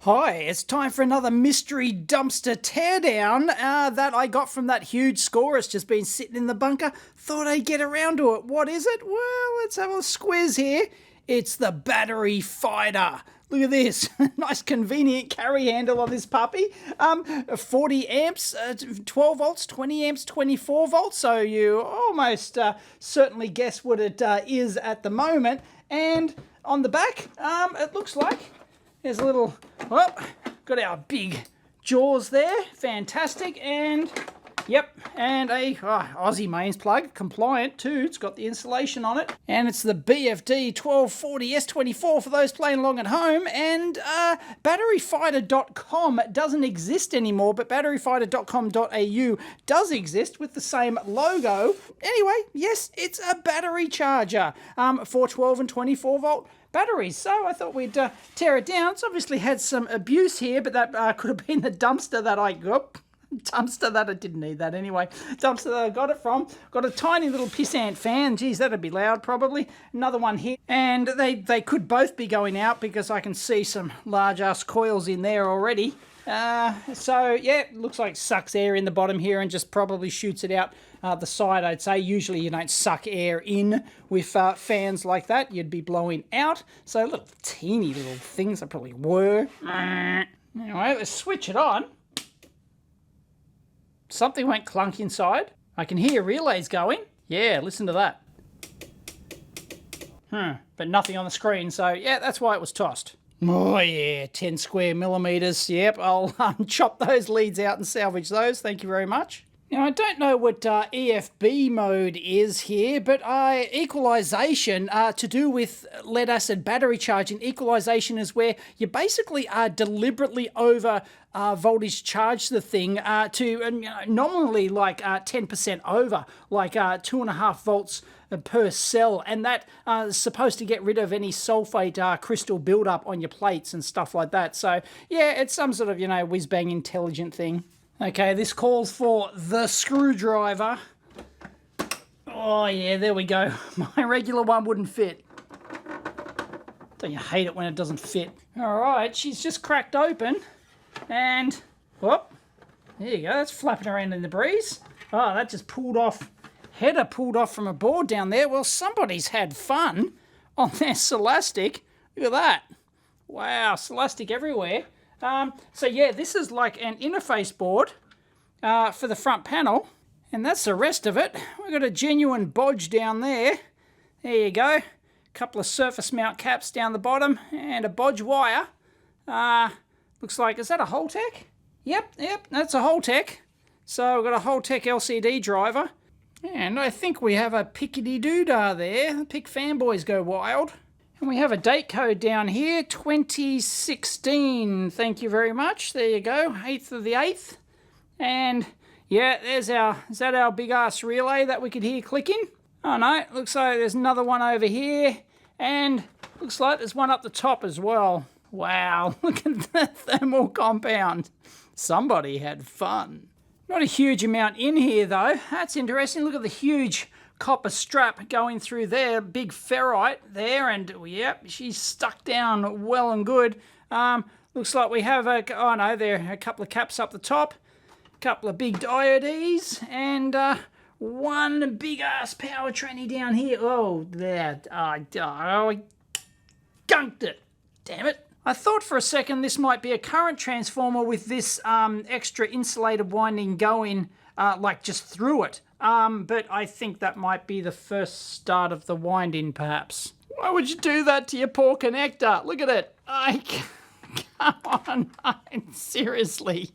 Hi, it's time for another mystery dumpster teardown that I got from that huge score. It's just been sitting in the bunker. Thought I'd get around to it. What is it? Well, let's have a squiz here. It's the battery fighter. Look at this. Nice convenient carry handle on this puppy. 40 amps, 12 volts, 20 amps, 24 volts. So you almost certainly guess what it is at the moment. And on the back, it looks like there's a little, got our big jaws there. Fantastic. And, yep, and a Aussie mains plug, compliant too. It's got the insulation on it. And it's the BFD 1240 S24 for those playing along at home. And batteryfighter.com doesn't exist anymore, but batteryfighter.com.au does exist with the same logo. Anyway, yes, it's a battery charger for 12 and 24 volt batteries. So I thought we'd tear it down. It's obviously had some abuse here, but that could have been the dumpster that I got. Dumpster that I didn't need that anyway. Dumpster that I got it from. Got a tiny little pissant fan. Geez, that'd be loud probably. Another one here. And they could both be going out because I can see some large ass coils in there already. So yeah, it looks like sucks air in the bottom here and just probably shoots it out the side, I'd say. Usually you don't suck air in with fans like that. You'd be blowing out. So little teeny little things that probably were. Anyway, let's switch it on. Something went clunk inside. I can hear relays going. Yeah, listen to that. But nothing on the screen, so yeah, that's why it was tossed. Oh yeah, 10 square millimeters. Yep, I'll chop those leads out and salvage those. Thank you very much. Now, I don't know what EFB mode is here, but equalization to do with lead acid battery charging. Equalization is where you basically deliberately over voltage charge the thing to nominally like 10% over, like 2.5 volts per cell, and that is supposed to get rid of any sulfate crystal buildup on your plates and stuff like that. So yeah, it's some sort of, whiz-bang intelligent thing. Okay, this calls for the screwdriver. Oh yeah, there we go. My regular one wouldn't fit. Don't you hate it when it doesn't fit? All right, she's just cracked open, and whoop, there you go. That's flapping around in the breeze. Oh, that just pulled off. Header pulled off from a board down there. Well, somebody's had fun on their Celastic. Look at that. Wow, Celastic everywhere. So yeah, this is like an interface board for the front panel, and that's the rest of it. We've got a genuine bodge down there. There you go. Couple of surface mount caps down the bottom and a bodge wire. Looks like, is that a Holtec? Yep, that's a Holtec. So we've got a Holtec LCD driver. And I think we have a pickety-doo-dah there. The Pick fanboys go wild. And we have a date code down here, 2016. Thank you very much. There you go, 8th of the 8th. And yeah, is that our big ass relay that we could hear clicking? Oh no, looks like there's another one over here. And looks like there's one up the top as well. Wow, look at the thermal compound. Somebody had fun. Not a huge amount in here though. That's interesting. Look at the huge copper strap going through there. Big ferrite there, and yep, she's stuck down well and good. Looks like we have there are a couple of caps up the top, a couple of big diodes, and one big ass power tranny down here. Oh, there. I gunked it. Damn it. I thought for a second this might be a current transformer with this extra insulated winding going like just through it. But I think that might be the first start of the winding, perhaps. Why would you do that to your poor connector? Look at it. Come on, seriously.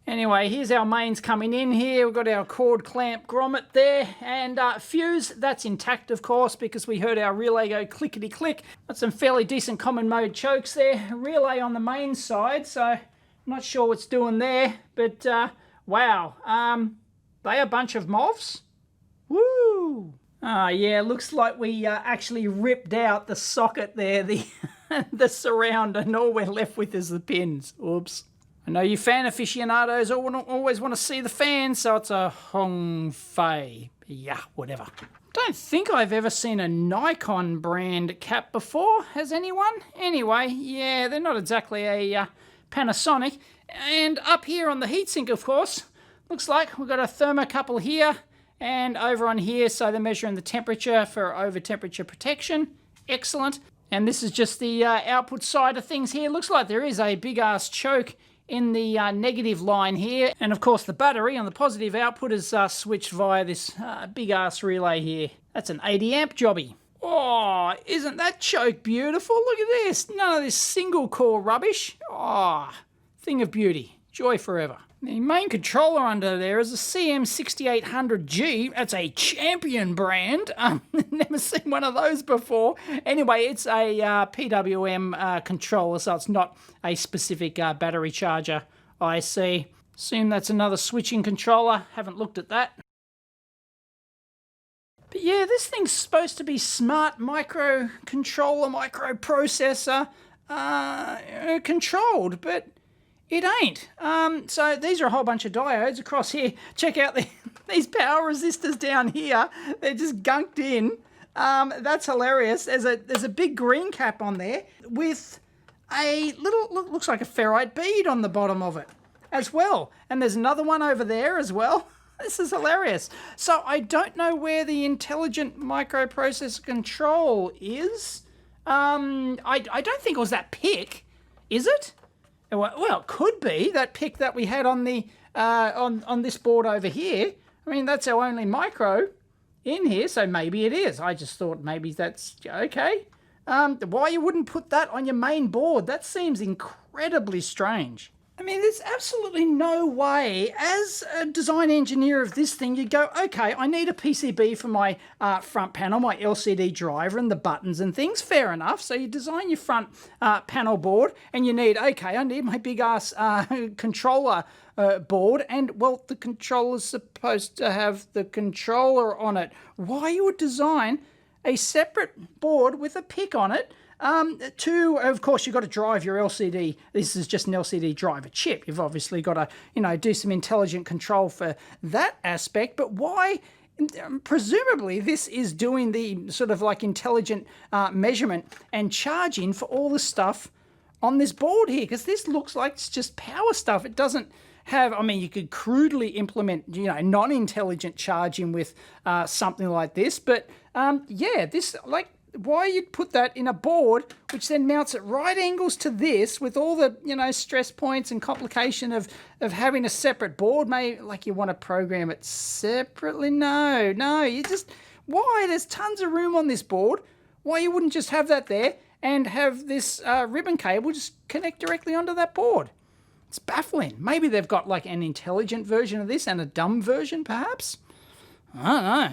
Anyway, here's our mains coming in here. We've got our cord clamp grommet there, and fuse, that's intact of course because we heard our relay go clickety click. Got some fairly decent common mode chokes there. Relay on the main side, so I'm not sure what's doing there, but wow. They a bunch of MOVs? Woo! Yeah, looks like we actually ripped out the socket there, the surround, and all we're left with is the pins. Oops. I know you fan aficionados always want to see the fan, so it's a Hong Fei. Yeah, whatever. Don't think I've ever seen a Nikon brand cap before. Has anyone? Anyway, yeah, they're not exactly a Panasonic. And up here on the heatsink, of course, looks like we've got a thermocouple here and over on here, so they're measuring the temperature for over temperature protection. Excellent. And this is just the output side of things here. Looks like there is a big ass choke in the negative line here. And of course the battery on the positive output is switched via this big ass relay here. That's an 80 amp jobby. Oh, isn't that choke beautiful? Look at this. None of this single core rubbish. Oh, thing of beauty. Joy forever. The main controller under there is a CM6800G. That's a champion brand. Never seen one of those before. Anyway, it's a PWM controller, so it's not a specific battery charger. I see. Assume that's another switching controller. Haven't looked at that. But yeah, this thing's supposed to be smart microcontroller, microprocessor controlled, but it ain't. So these are a whole bunch of diodes across here. Check out these power resistors down here. They're just gunked in. That's hilarious. There's a big green cap on there with a little, looks like a ferrite bead on the bottom of it as well. And there's another one over there as well. This is hilarious. So I don't know where the intelligent microprocessor control is. I don't think it was that PIC, is it? Well, it could be that PIC that we had on the on this board over here. I mean, that's our only micro in here, so maybe it is. I just thought maybe that's okay. Why you wouldn't put that on your main board? That seems incredibly strange. I mean, there's absolutely no way, as a design engineer of this thing, you go, okay, I need a PCB for my front panel, my LCD driver and the buttons and things. Fair enough. So you design your front panel board and you need, okay, I need my big ass controller board, and well, the controller's supposed to have the controller on it. Why you would design a separate board with a PIC on it? Of course, you've got to drive your LCD. This is just an LCD driver chip. You've obviously got to, do some intelligent control for that aspect. But why? Presumably, this is doing the sort of like intelligent measurement and charging for all the stuff on this board here, because this looks like it's just power stuff. It doesn't have, I mean, you could crudely implement, non-intelligent charging with something like this. But yeah, this, like, why you'd put that in a board which then mounts at right angles to this with all the, stress points and complication of having a separate board. Maybe like you want to program it separately. No, you just, why? There's tons of room on this board. Why you wouldn't just have that there and have this ribbon cable just connect directly onto that board? It's baffling. Maybe they've got like an intelligent version of this and a dumb version perhaps. I don't know.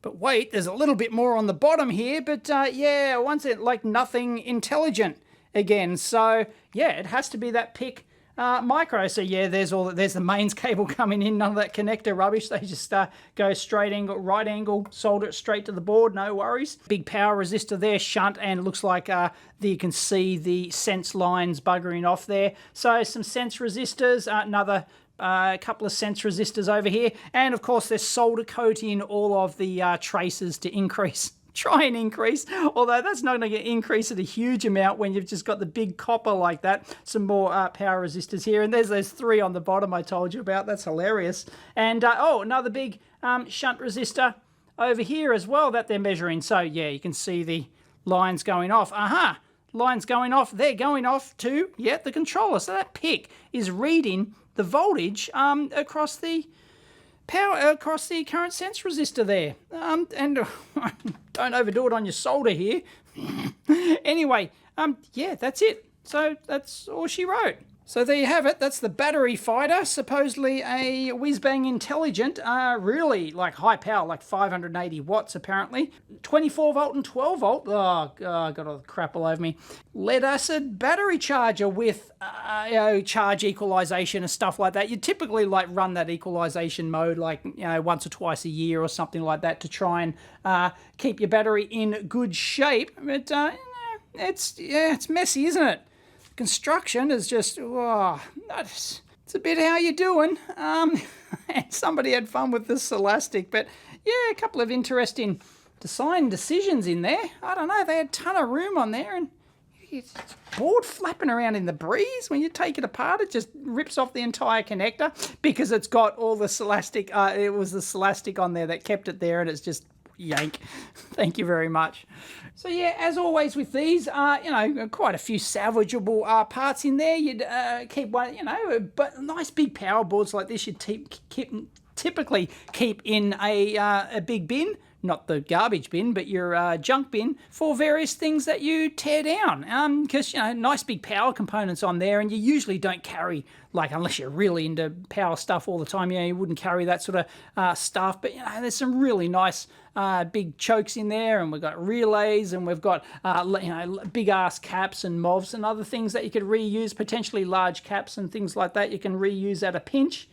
But wait, there's a little bit more on the bottom here, but yeah, once it like nothing intelligent again. So yeah, it has to be that PIC micro. So yeah, there's the mains cable coming in, none of that connector rubbish. They just go straight angle, right angle, solder it straight to the board, no worries. Big power resistor there, shunt, and it looks like you can see the sense lines buggering off there. So some sense resistors, another a couple of sense resistors over here, and of course there's solder coating all of the traces to try and increase, although that's not going to increase it a huge amount when you've just got the big copper like that. Some more power resistors here, and there's those three on the bottom I told you about. That's hilarious. And another big shunt resistor over here as well that they're measuring. So yeah, you can see the lines going off. Lines going off. They're going off to the controller. So that PIC is reading the voltage across the current sense resistor there. And don't overdo it on your solder here. Anyway, yeah, that's it. So that's all she wrote. So there you have it. That's the battery fighter, supposedly a whiz-bang intelligent, really like high power, like 580 watts apparently. 24 volt and 12 volt. Oh, God, got all the crap all over me. Lead acid battery charger with charge equalization and stuff like that. You typically like run that equalization mode like once or twice a year or something like that to try and keep your battery in good shape. But it's messy, isn't it? Construction is just, it's a bit how you doing. And somebody had fun with this elastic, but yeah, a couple of interesting design decisions in there. I don't know, they had a ton of room on there, and it's board flapping around in the breeze. When you take it apart, it just rips off the entire connector because it's got all the Celastic. It was the Celastic on there that kept it there, and it's just yank. Thank you very much. So yeah, as always with these, you know, quite a few salvageable parts in there. You'd keep one, you know, but nice big power boards like this you'd typically keep in a big bin. Not the garbage bin, but your junk bin for various things that you tear down. Because, you know, nice big power components on there, and you usually don't carry, like, unless you're really into power stuff all the time, you know, you wouldn't carry that sort of stuff. But, you know, there's some really nice big chokes in there, and we've got relays, and we've got, you know, big-ass caps and MOVs and other things that you could reuse, potentially large caps and things like that you can reuse at a pinch,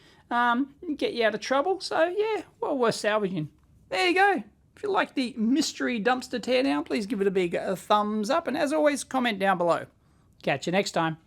get you out of trouble. So, yeah, well worth salvaging. There you go. If you like the mystery dumpster teardown, please give it a big thumbs up. And as always, comment down below. Catch you next time.